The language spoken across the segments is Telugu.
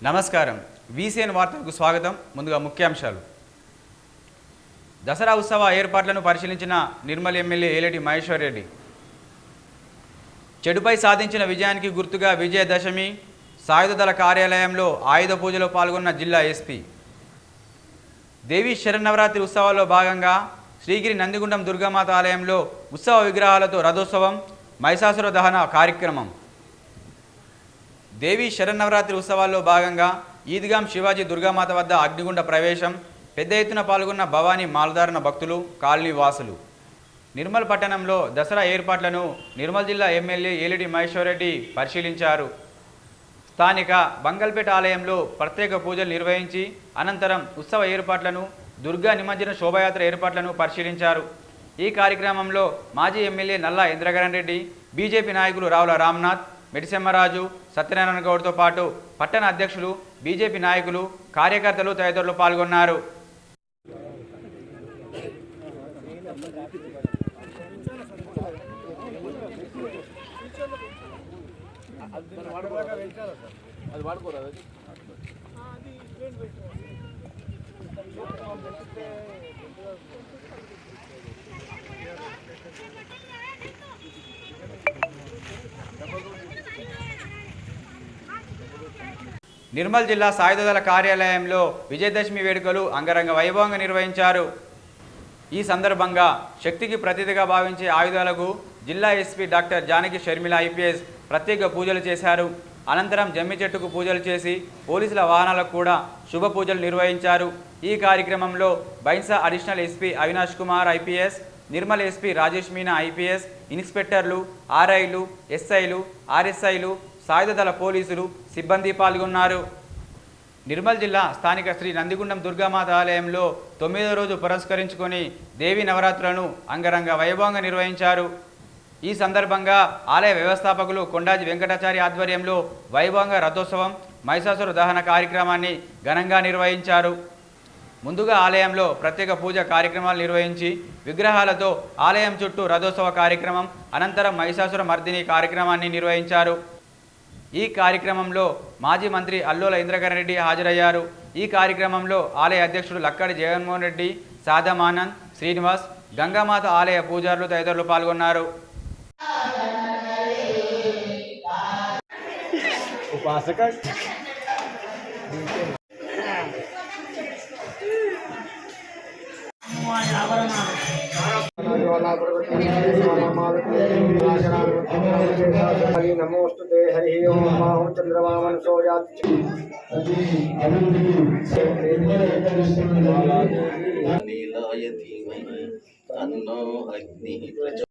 నమస్కారం వీసీఎన్ వార్తలకు స్వాగతం. ముందుగా ముఖ్యాంశాలు. దసరా ఉత్సవ ఏర్పాట్లను పరిశీలించిన నిర్మల్ ఎమ్మెల్యే ఏలేటి మహేశ్వర్ రెడ్డి. చెడుపై సాధించిన విజయానికి గుర్తుగా విజయదశమి సాయుధ దళ కార్యాలయంలో ఆయుధ పూజలో పాల్గొన్న జిల్లా ఎస్పీ. దేవీ శరన్నవరాత్రి ఉత్సవాల్లో భాగంగా శ్రీగిరి నందిగుండం దుర్గామాత ఆలయంలో ఉత్సవ విగ్రహాలతో రథోత్సవం మహిషాసుర దహన కార్యక్రమం. దేవీ శరన్నవరాత్రి ఉత్సవాల్లో భాగంగా ఈద్గాం శివాజీ దుర్గామాత వద్ద అగ్నిగుండ ప్రవేశం, పెద్ద ఎత్తున పాల్గొన్న భవానీ మాలధారణ భక్తులు, కాలనీ వాసులు. నిర్మల్ పట్టణంలో దసరా ఏర్పాట్లను నిర్మల్ జిల్లా ఎమ్మెల్యే ఏలేటి మహేశ్వర్ రెడ్డి పరిశీలించారు. స్థానిక బంగల్పేట ఆలయంలో ప్రత్యేక పూజలు నిర్వహించి అనంతరం ఉత్సవ ఏర్పాట్లను, దుర్గా నిమజ్జన శోభాయాత్ర ఏర్పాట్లను పరిశీలించారు. ఈ కార్యక్రమంలో మాజీ ఎమ్మెల్యే నల్లా ఇంద్రకరణ్ రెడ్డి, బీజేపీ నాయకులు రావుల రామ్నాథ్, మెడిసెమ్మరాజు, సత్యనారాయణ గౌడ్తో పాటు పట్టణ అధ్యక్షులు, బీజేపీ నాయకులు, కార్యకర్తలు తదితరులు పాల్గొన్నారు. నిర్మల్ జిల్లా సాయుధ దళ కార్యాలయంలో విజయదశమి వేడుకలు అంగరంగ వైభవంగా నిర్వహించారు. ఈ సందర్భంగా శక్తికి ప్రతీతిగా భావించే ఆయుధాలకు జిల్లా SP doctor Janaki Sharmila IPS ప్రత్యేక పూజలు చేశారు. అనంతరం జమ్మి చెట్టుకు పూజలు చేసి పోలీసుల వాహనాలకు కూడా శుభ పూజలు నిర్వహించారు. ఈ కార్యక్రమంలో Bhainsa additional SP Avinash Kumar IPS, Nirmal SP Rajesh Meena IPS, ఇన్స్పెక్టర్లు, ఆర్ఐలు, ఎస్ఐలు, ఆర్ఎస్ఐలు, సాయుధ దళ పోలీసులు, సిబ్బంది పాల్గొన్నారు. నిర్మల్ జిల్లా స్థానిక శ్రీ నందిగుండం దుర్గామాత ఆలయంలో 9వ రోజు పురస్కరించుకొని దేవీ నవరాత్రులను అంగరంగ వైభవంగా నిర్వహించారు. ఈ సందర్భంగా ఆలయ వ్యవస్థాపకులు కొండాజి వెంకటాచారి ఆధ్వర్యంలో వైభవంగా రథోత్సవం మహిషాసుర దహన కార్యక్రమాన్ని ఘనంగా నిర్వహించారు. ముందుగా ఆలయంలో ప్రత్యేక పూజ కార్యక్రమాలు నిర్వహించి విగ్రహాలతో ఆలయం చుట్టూ రథోత్సవ కార్యక్రమం, అనంతరం మహిషాసుర మర్దిని కార్యక్రమాన్ని నిర్వహించారు. ఈ కార్యక్రమంలో మాజీ మంత్రి అల్లోల ఇంద్రకరణ్ రెడ్డి హాజరయ్యారు. ఈ కార్యక్రమంలో ఆలయ అధ్యక్షుడు లక్కడి జగన్మోహన్ రెడ్డి, సాదమానంద్, శ్రీనివాస్, గంగామాత ఆలయ పూజారులు తదితరులు పాల్గొన్నారు. नमोस्तुते हरि ओम माहु चंद्रवामन सोयाति नीलाय धीमहि तन्नो अग्निः प्रचोदयात्.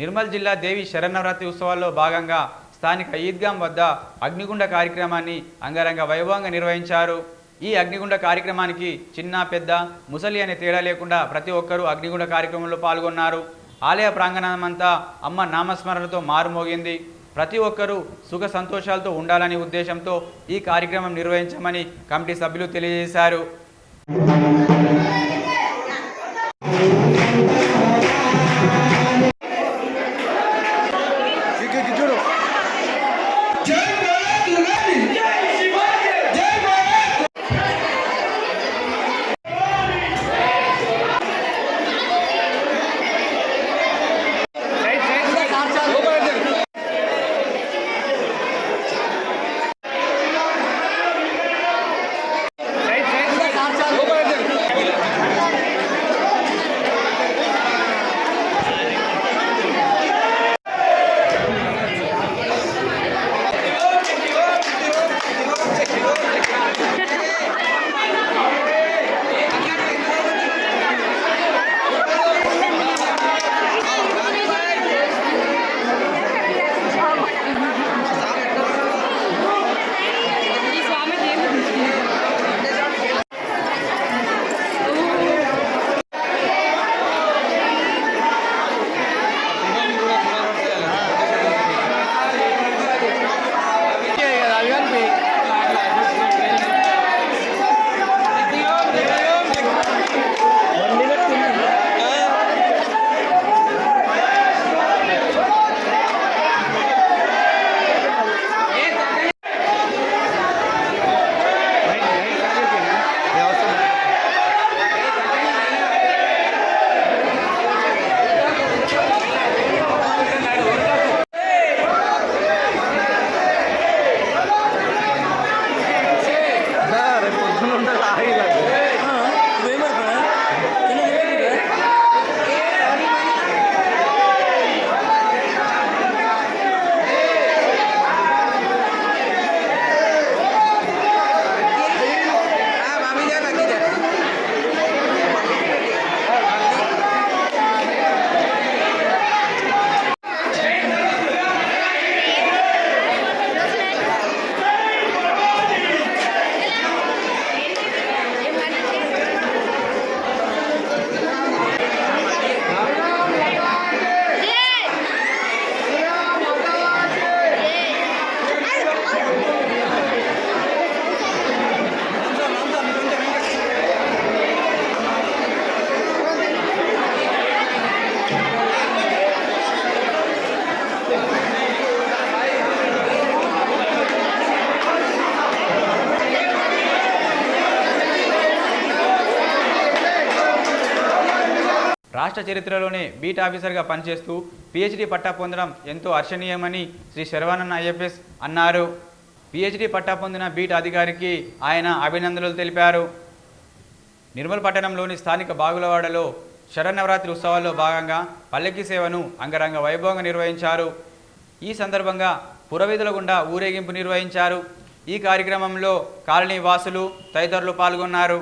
నిర్మల్ జిల్లా దేవి శరన్నవరాత్రి ఉత్సవాల్లో భాగంగా స్థానిక ఈద్గాం వద్ద అగ్నిగుండ కార్యక్రమాన్ని అంగరంగ వైభవంగా నిర్వహించారు. ఈ అగ్నిగుండ కార్యక్రమానికి చిన్న పెద్ద ముసలి అనే తేడా లేకుండా ప్రతి ఒక్కరూ అగ్నిగుండ కార్యక్రమంలో పాల్గొన్నారు. ఆలయ ప్రాంగణమంతా అమ్మ నామస్మరణతో మారుమోగింది. ప్రతి ఒక్కరూ సుఖ సంతోషాలతో ఉండాలనే ఉద్దేశంతో ఈ కార్యక్రమం నిర్వహించామని కమిటీ సభ్యులు తెలియజేశారు. రాష్ట్ర చరిత్రలోనే బీట్ ఆఫీసర్గా పనిచేస్తూ పిహెచ్డి పట్టా పొందడం ఎంతో హర్షణీయమని శ్రీ శర్వానంద్ ఐఎఫ్ఎస్ అన్నారు. పిహెచ్డి పట్టా పొందిన బీట్ అధికారికి ఆయన అభినందనలు తెలిపారు. నిర్మల్ పట్టణంలోని స్థానిక బాగులవాడలో శరన్నవరాత్రి ఉత్సవాల్లో భాగంగా పల్లకి సేవను అంగరంగ వైభవంగా నిర్వహించారు. ఈ సందర్భంగా పురవీధుల గుండా ఊరేగింపు నిర్వహించారు. ఈ కార్యక్రమంలో కాలనీ వాసులు తదితరులు పాల్గొన్నారు.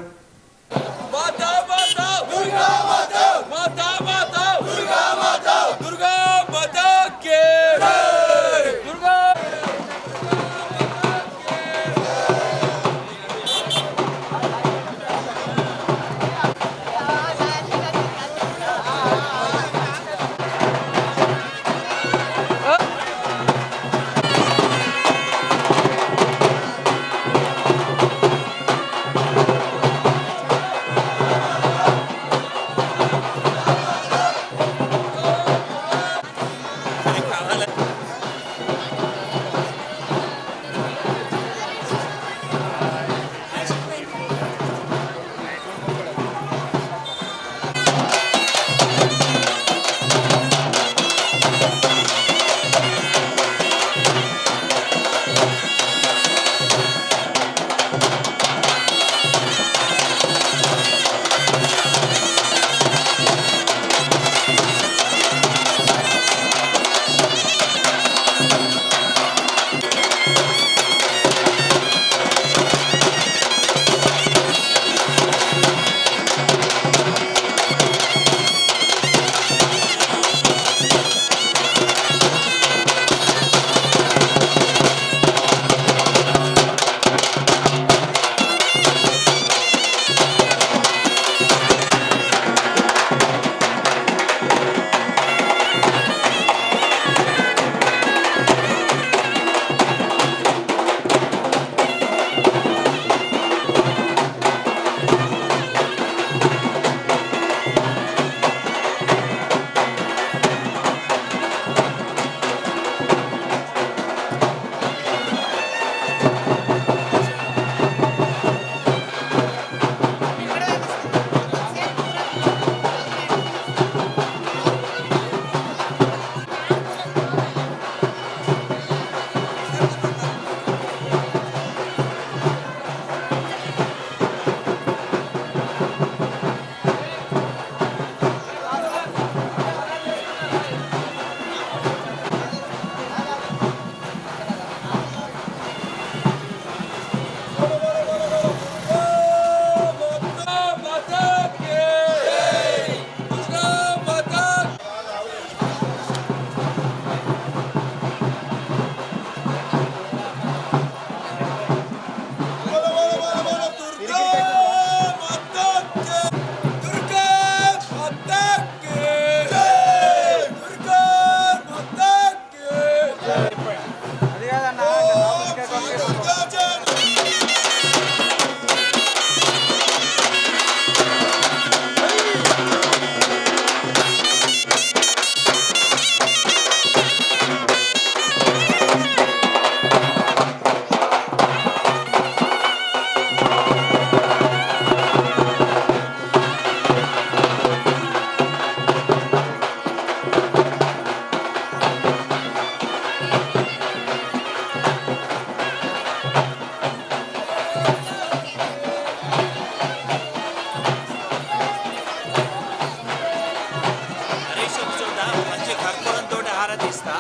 తీస్తా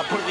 అప్పుడు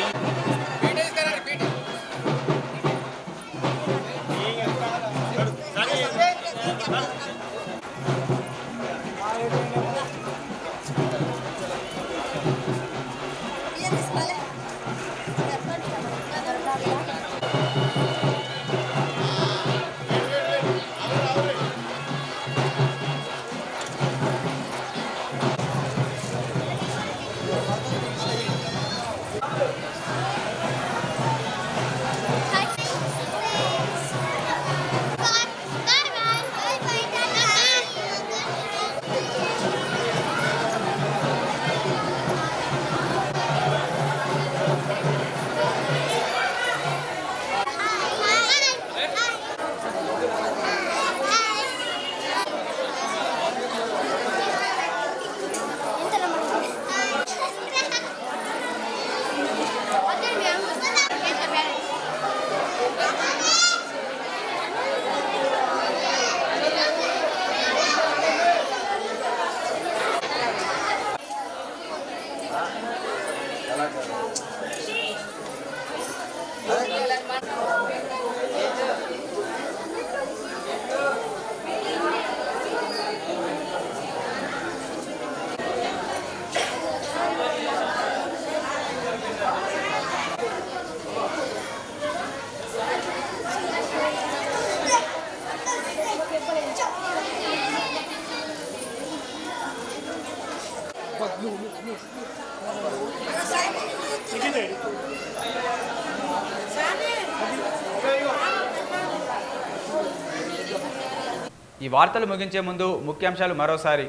ఈ వార్తలు ముగించే ముందు ముఖ్యాంశాలు మరోసారి.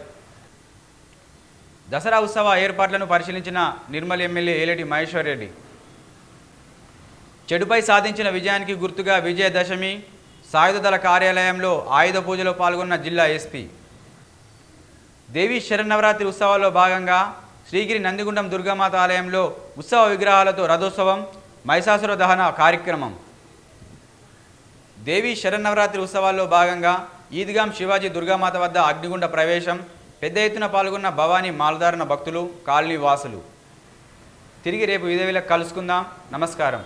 దసరా ఉత్సవ ఏర్పాట్లను పరిశీలించిన నిర్మల్ ఎమ్మెల్యే ఏలేటి మహేశ్వర్ రెడ్డి. చెడుపై సాధించిన విజయానికి గుర్తుగా విజయదశమి సాయుధదళ కార్యాలయంలో ఆయుధ పూజలో పాల్గొన్న జిల్లా ఎస్పీ. దేవీ శరన్నవరాత్రి ఉత్సవాల్లో భాగంగా శ్రీగిరి నందిగుండం దుర్గామాత ఆలయంలో ఉత్సవ విగ్రహాలతో రథోత్సవం మహిషాసుర దహన కార్యక్రమం. దేవీ శరన్నవరాత్రి ఉత్సవాల్లో భాగంగా ఈద్గాం శివాజీ దుర్గామాత వద్ద అగ్నిగుండ ప్రవేశం, పెద్ద ఎత్తున పాల్గొన్న భవానీ మాలధారణ భక్తులు, కాలనీ వాసులు. తిరిగి రేపు ఇదే వేళకు కలుసుకుందాం. నమస్కారం.